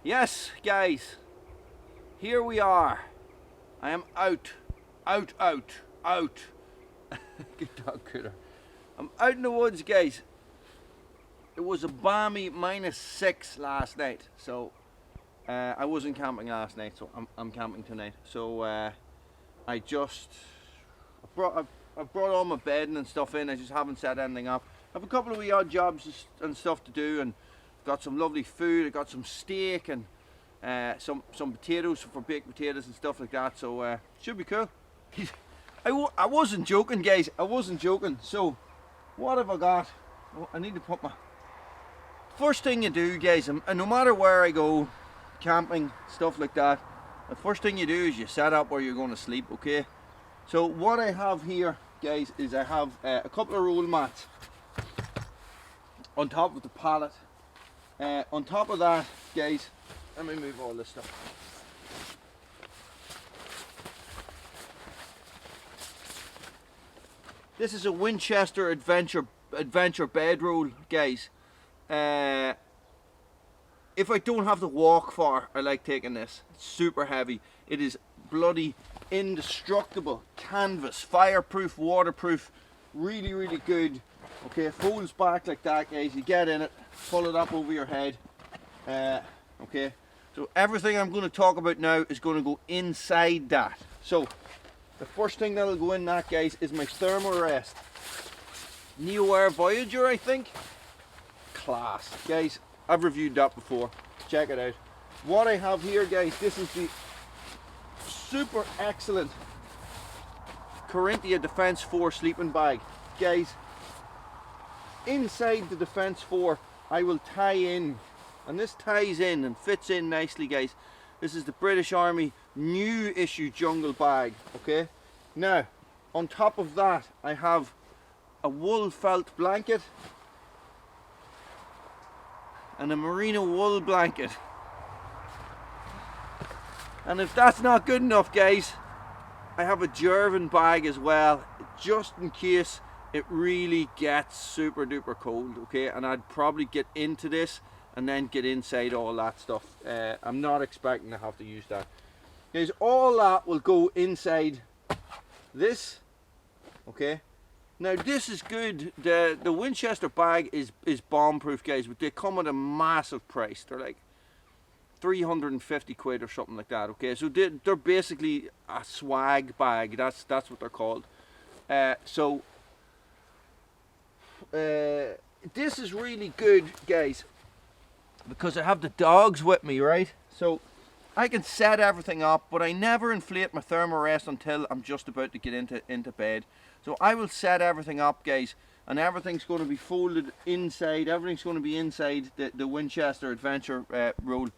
Yes, guys, here we are. I am out. Good dog critter. I'm out in the woods, guys. It was a balmy -6 last night, so I wasn't camping last night, so I'm camping tonight. So I brought all my bedding and stuff in. I just haven't set anything up. I have a couple of wee odd jobs and stuff to do, and got some lovely food. I got some steak and some potatoes for baked potatoes and stuff like that. So should be cool. I wasn't joking, guys. I wasn't joking. So what have I got? Oh, I need to put my... First thing you do, guys, and no matter where I go, camping, stuff like that, the first thing you do is you set up where you're going to sleep, okay? So what I have here, guys, is I have a couple of roll mats on top of the pallet. On top of that, guys, let me move all this stuff. This is a Winchester Adventure bedroll, guys. If I don't have to walk far, I like taking this. It's super heavy. It is bloody indestructible canvas, fireproof, waterproof, really, really good. Okay, it folds back like that, guys. You get in it, pull it up over your head. Okay, so everything I'm going to talk about now is going to go inside that. So the first thing that'll go in that, guys, is my thermarest. NeoAir Voyager, I think. Class, guys. I've reviewed that before. Check it out. What I have here, guys, this is the super excellent Corinthia Defense 4 sleeping bag. Guys, inside the Defense 4 I will tie in, and this ties in and fits in nicely, guys. This is the British Army new issue jungle bag. Okay, now on top of that I have a wool felt blanket and a merino wool blanket. And if that's not good enough, guys, I have a German bag as well, just in case it really gets super duper cold, okay? And I'd probably get into this and then get inside all that stuff. I'm not expecting to have to use that. Guys, all that will go inside this, okay? Now this is good. The Winchester bag is bomb proof, guys, but they come at a massive price. They're like 350 quid or something like that, okay? So they're basically a swag bag. That's what they're called. This is really good, guys, because I have the dogs with me, right? So I can set everything up, but I never inflate my thermarest until I'm just about to get into bed. So I will set everything up, guys, and everything's going to be folded inside. Everything's going to be inside the Winchester Adventure roll.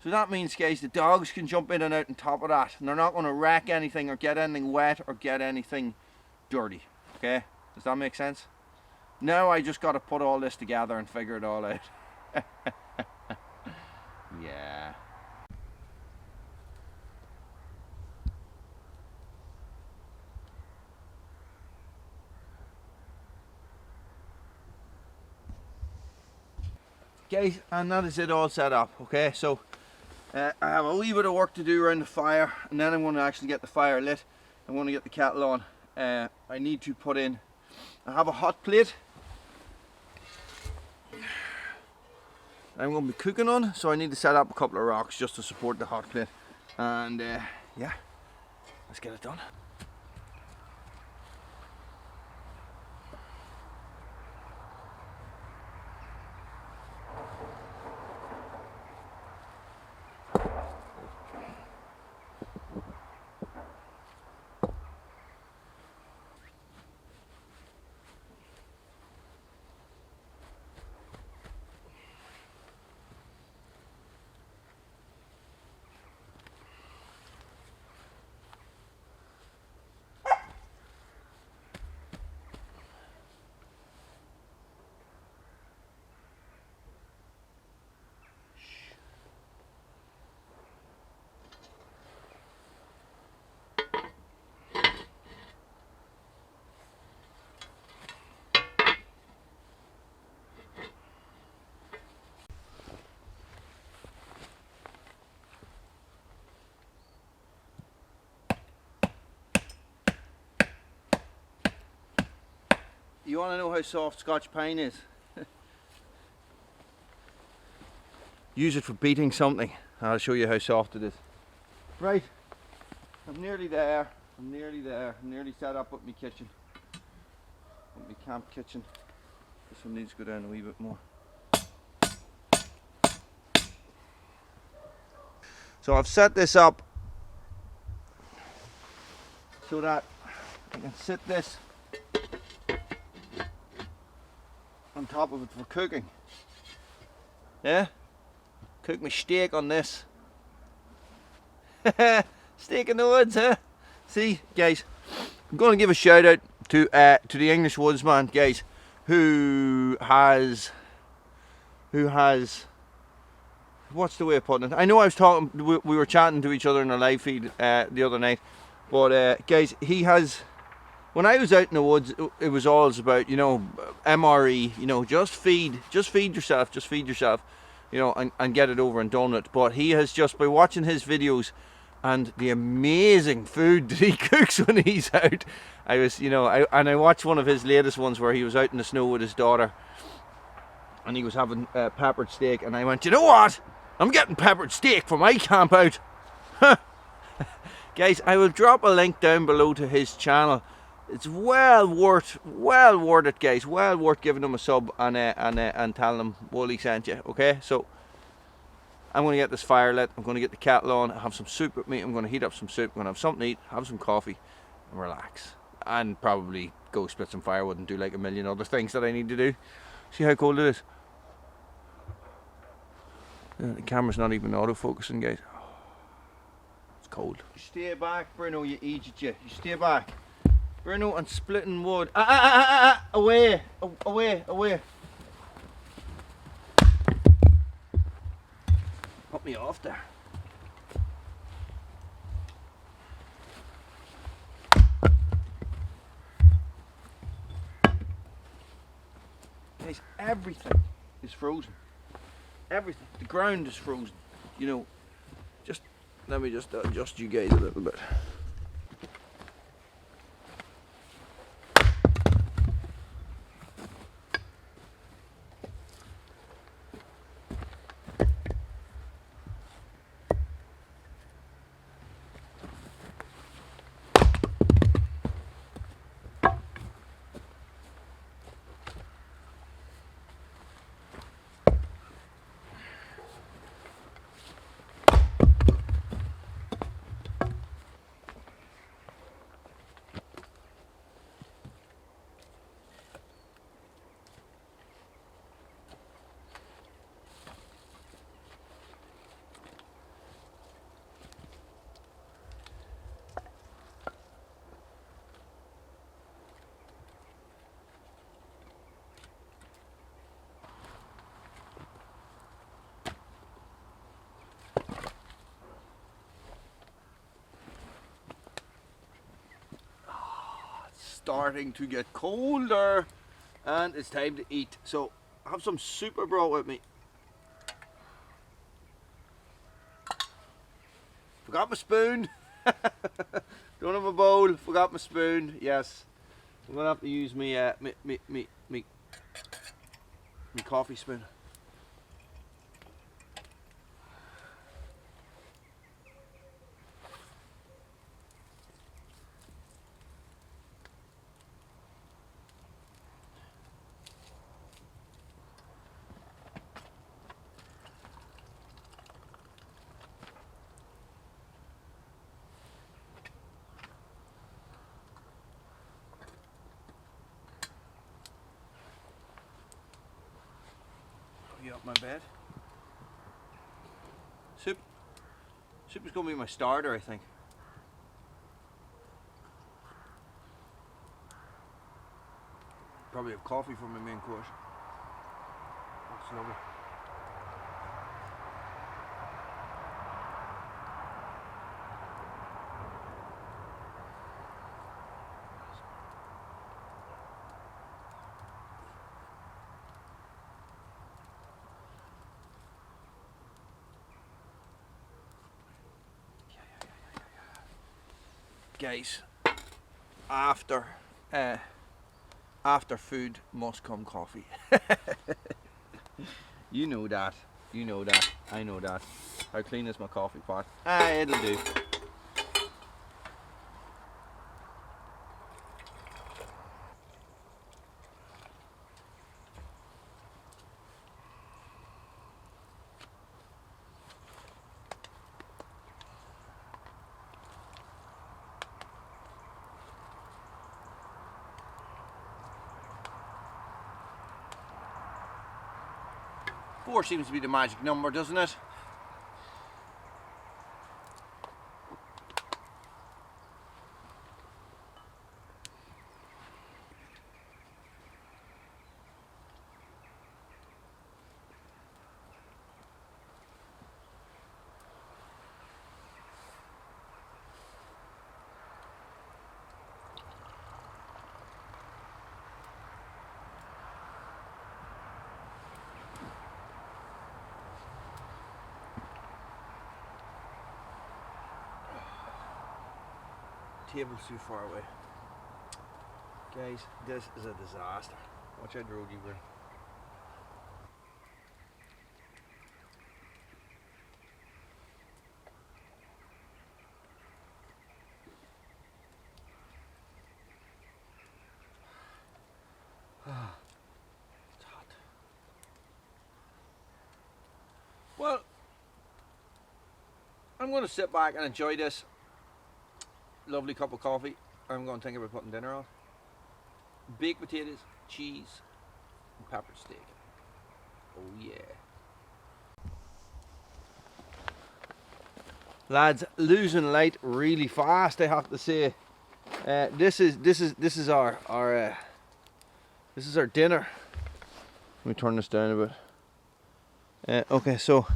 So that means, guys, the dogs can jump in and out on top of that, and they're not going to wreck anything or get anything wet or get anything dirty. Okay? Does that make sense? Now I just got to put all this together and figure it all out. Yeah. Guys, and that is it all set up, okay? So I have a wee bit of work to do around the fire, and then I'm going to actually get the fire lit. I'm going to get the kettle on. I need to put in, I have a hot plate I'm going to be cooking on, so I need to set up a couple of rocks just to support the hot plate. And yeah, let's get it done. You want to know how soft Scotch pine is? Use it for beating something. I'll show you how soft it is. Right, I'm nearly there. I'm nearly there. I'm nearly set up with my kitchen. With my camp kitchen. This one needs to go down a wee bit more. So I've set this up so that I can sit this on top of it for cooking. Yeah? Cook my steak on this. Steak in the woods, huh? See, guys, I'm going to give a shout out to the English woodsman, guys, who has, what's the way of putting it? I know I was talking, we were chatting to each other in a live feed the other night, but guys, he has, when I was out in the woods, it was always about, you know, MRE, you know, just feed yourself, you know, and get it over and done with. But he has just, by watching his videos and the amazing food that he cooks when he's out, I was, you know, I watched one of his latest ones where he was out in the snow with his daughter and he was having peppered steak, and I went, you know what? I'm getting peppered steak for my camp out. Guys, I will drop a link down below to his channel. It's well worth it, guys. Well worth giving him a sub and telling him Wooly sent you. Okay, so I'm going to get this fire lit. I'm going to get the kettle on. Have some soup with me. I'm going to heat up some soup. I'm going to have something to eat, have some coffee, and relax. And probably go split some firewood and do like a million other things that I need to do. See how cold it is? Yeah, the camera's not even auto-focusing, guys. It's cold. You stay back, Bruno, you idiot. You stay back. Bruno, and splitting wood. Away. Away. Put me off there. Guys, everything is frozen. Everything. The ground is frozen. You know, just let me just adjust you guys a little bit. Starting to get colder and it's time to eat, so I have some soup I brought with me. Forgot my spoon. Don't have a bowl, forgot my spoon. Yes, I'm gonna have to use me me coffee spoon. Up my bed. Soup is going to be my starter, I think. Probably have coffee for my main course. That's lovely. Guys, after after food must come coffee. You know that. You know that. I know that. How clean is my coffee pot? Ah, it'll do. Four seems to be the magic number, doesn't it? Table's too far away. Guys, this is a disaster. Watch out, road you were. It's hot. Well, I'm going to sit back and enjoy this lovely cup of coffee. I'm going to think about putting dinner on. Baked potatoes, cheese, and peppered steak. Oh yeah. Lads, losing light really fast, I have to say. This is our dinner. Let me turn this down a bit. Okay, so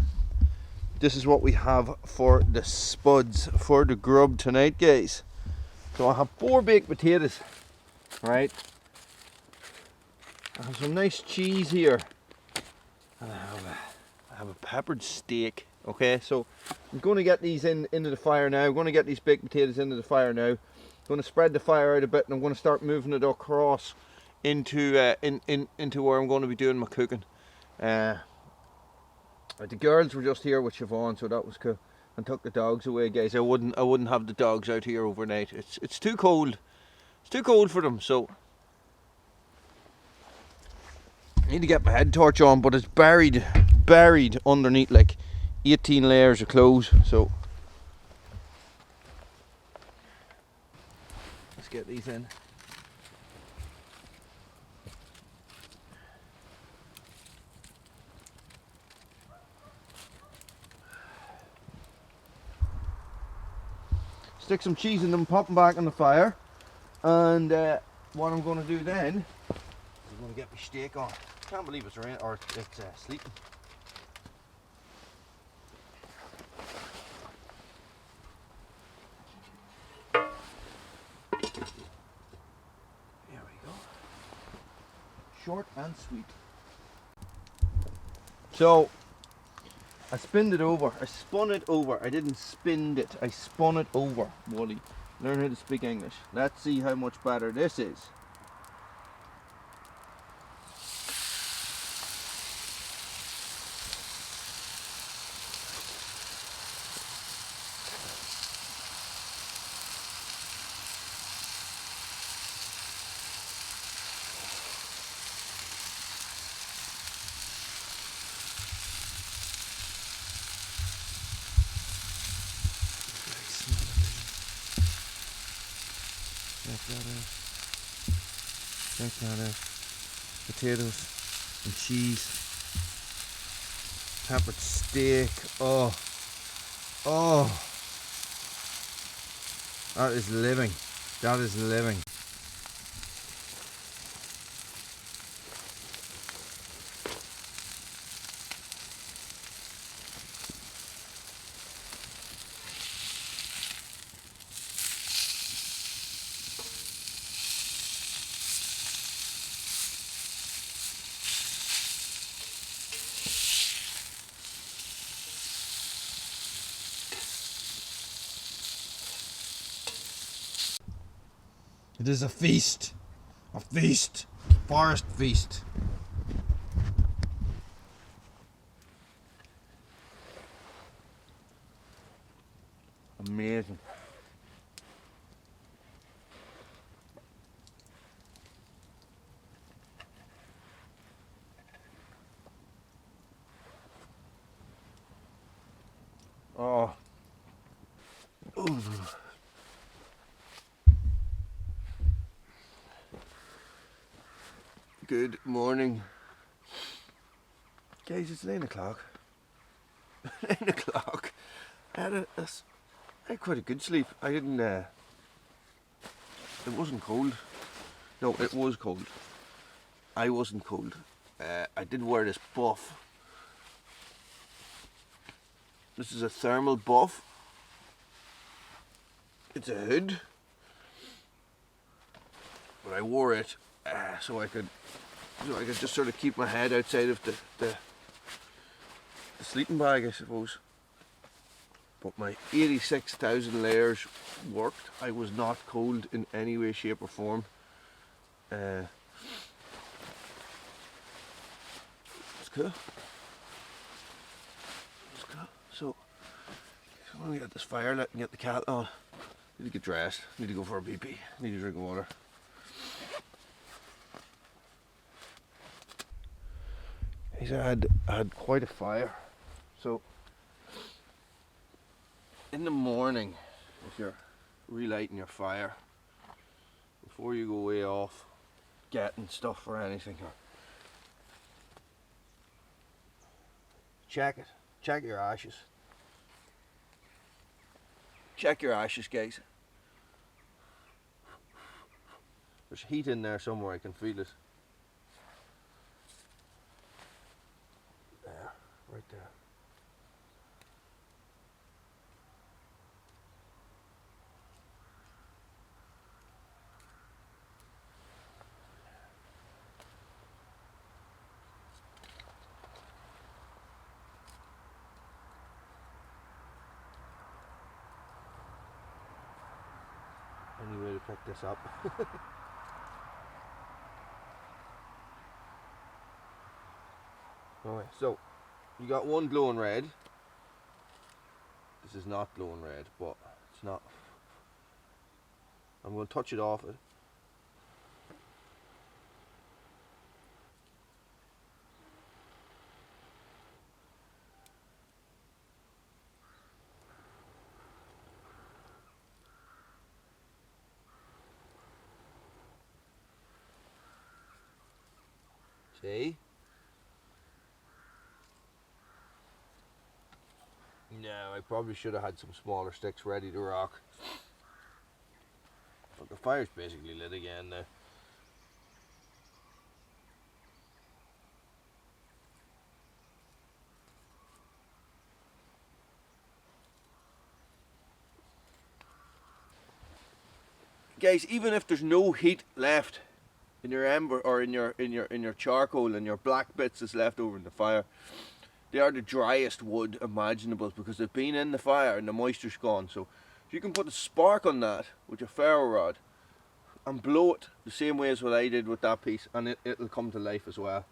this is what we have for the spuds, for the grub tonight, guys. So I have 4 baked potatoes, right? I have some nice cheese here, and I have a peppered steak. Okay, so I'm going to get these into the fire now. I'm going to get these baked potatoes into the fire now. I'm going to spread the fire out a bit, and I'm going to start moving it across into into where I'm going to be doing my cooking. The girls were just here with Siobhan, so that was cool. And took the dogs away, guys. I wouldn't have the dogs out here overnight. It's too cold. It's too cold for them. So I need to get my head torch on, but it's buried underneath like 18 layers of clothes. So let's get these in. Stick some cheese in them, pop them back on the fire, and what I'm going to do then is I'm going to get my steak on. Can't believe it's raining, or it's sleeping. There we go. Short and sweet. So I spun it over. I spun it over. I didn't spin it. I spun it over. Wally, learn how to speak English. Let's see how much better this is. Check that out. Potatoes and cheese. Peppered steak. Oh. That is living. That is living. It is a feast. A feast. forest feast. Amazing. Oh. Ooh. Good morning. Guys, it's 9 o'clock. 9 o'clock. I had quite a good sleep. I didn't, it wasn't cold. No, it was cold. I wasn't cold. I did wear this buff. This is a thermal buff. It's a hood. But I wore it so I could just sort of keep my head outside of the sleeping bag, I suppose. But my 86,000 layers worked. I was not cold in any way, shape or form. It's cool. It's cool. So when we get this fire lit and get the cat on, need to get dressed, need to go for a pee-pee, need to drink water. I had quite a fire. So in the morning, if you're relighting your fire, before you go way off getting stuff or anything, check it. Check your ashes. Check your ashes, guys. There's heat in there somewhere, I can feel it. There, right there. Any way to pick this up. Alright, so you got one glowing red. This is not glowing red, but it's not. I'm going to touch it off it. See? No, I probably should have had some smaller sticks ready to rock. But the fire's basically lit again now. Guys, even if there's no heat left in your ember or in your charcoal and your black bits that's left over in the fire, they are the driest wood imaginable because they've been in the fire and the moisture's gone. So if you can put a spark on that with your ferro rod and blow it the same way as what I did with that piece, and it'll come to life as well.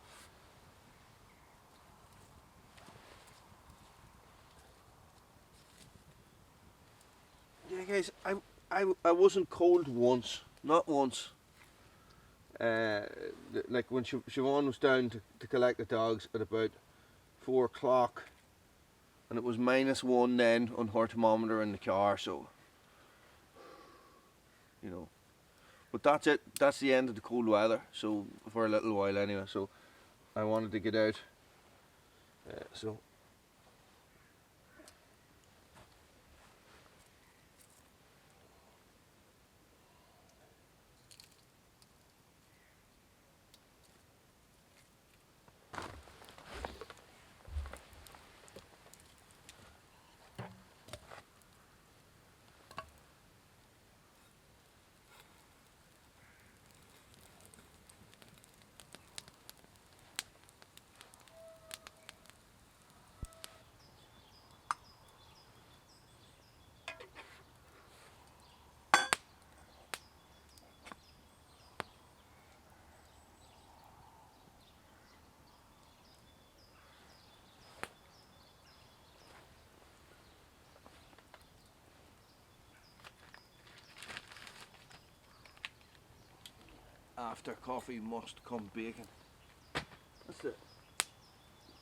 Yeah, guys, I wasn't cold once, not once. Like when Siobhan was down to collect the dogs at about 4 o'clock, and it was -1 then on her thermometer in the car, so you know. But that's it, that's the end of the cold weather, so for a little while anyway, so I wanted to get out. So after coffee must come bacon.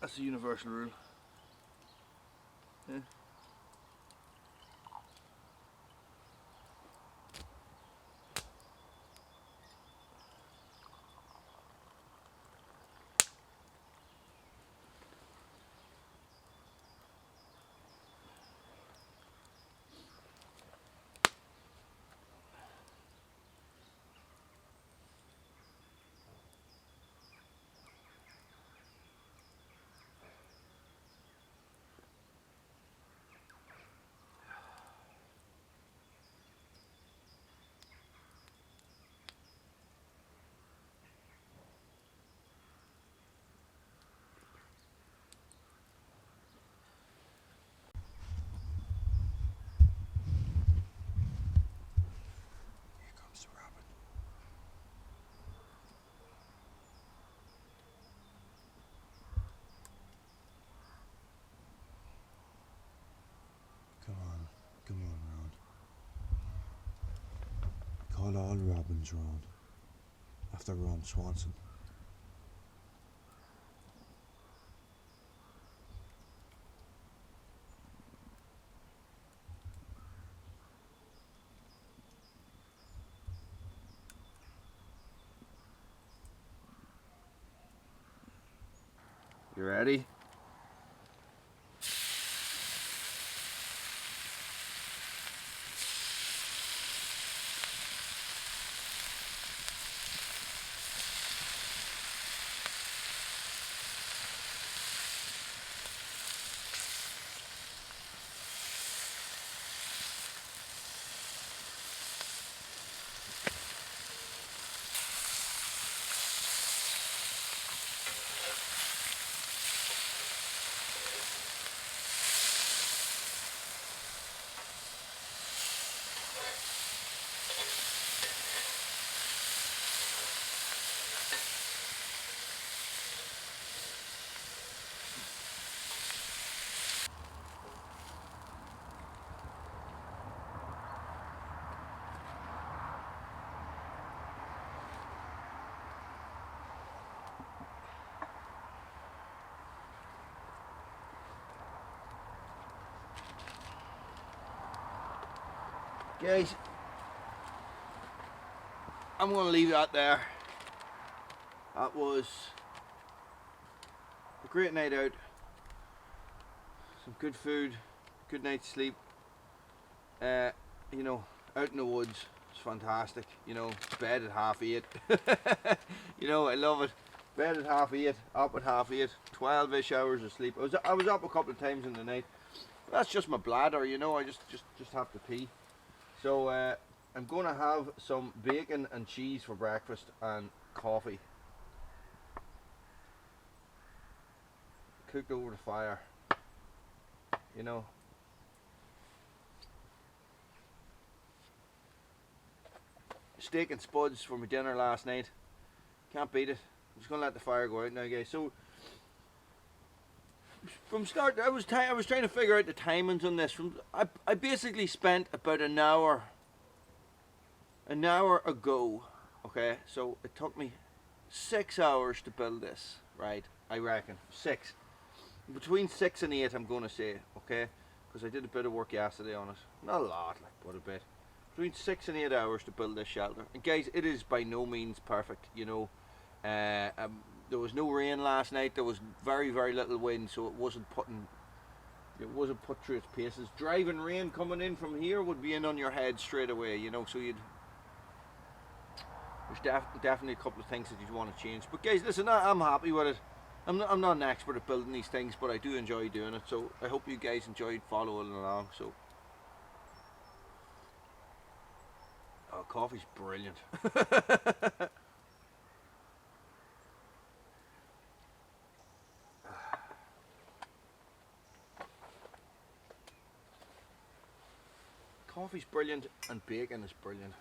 That's the universal rule. Yeah. Come on, round. Call all robins round. After Ron Swanson. You ready? Guys, I'm going to leave that there. That was a great night out. Some good food, good night's sleep. You know, out in the woods, it's fantastic. You know, bed at 8:30. You know, I love it. Bed at 8:30, up at 8:30, 12-ish hours of sleep. I was up a couple of times in the night. That's just my bladder, you know. I just have to pee. So I'm going to have some bacon and cheese for breakfast and coffee. Cooked over the fire. You know. Steak and spuds for my dinner last night. Can't beat it. I'm just going to let the fire go out now, guys. So from start, I was trying to figure out the timings on this. I basically spent about an hour ago. Okay, so it took me 6 hours to build this, right? I reckon 6, between 6 and 8. I'm going to say, okay, because I did a bit of work yesterday on it. Not a lot, like, but a bit. Between 6 and 8 hours to build this shelter. And guys, it is by no means perfect. You know, there was no rain last night. There was very little wind, so it wasn't put through its paces. Driving rain coming in from here would be in on your head straight away. You know, so there's definitely a couple of things that you'd want to change. But guys, listen, I'm happy with it. I'm not an expert at building these things, but I do enjoy doing it. So I hope you guys enjoyed following along. So, oh, coffee's brilliant. Coffee's brilliant and bacon is brilliant.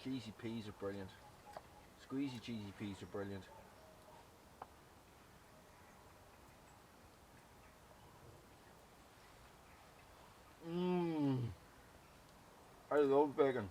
Cheesy peas are brilliant. Squeezy cheesy peas are brilliant. I love bacon.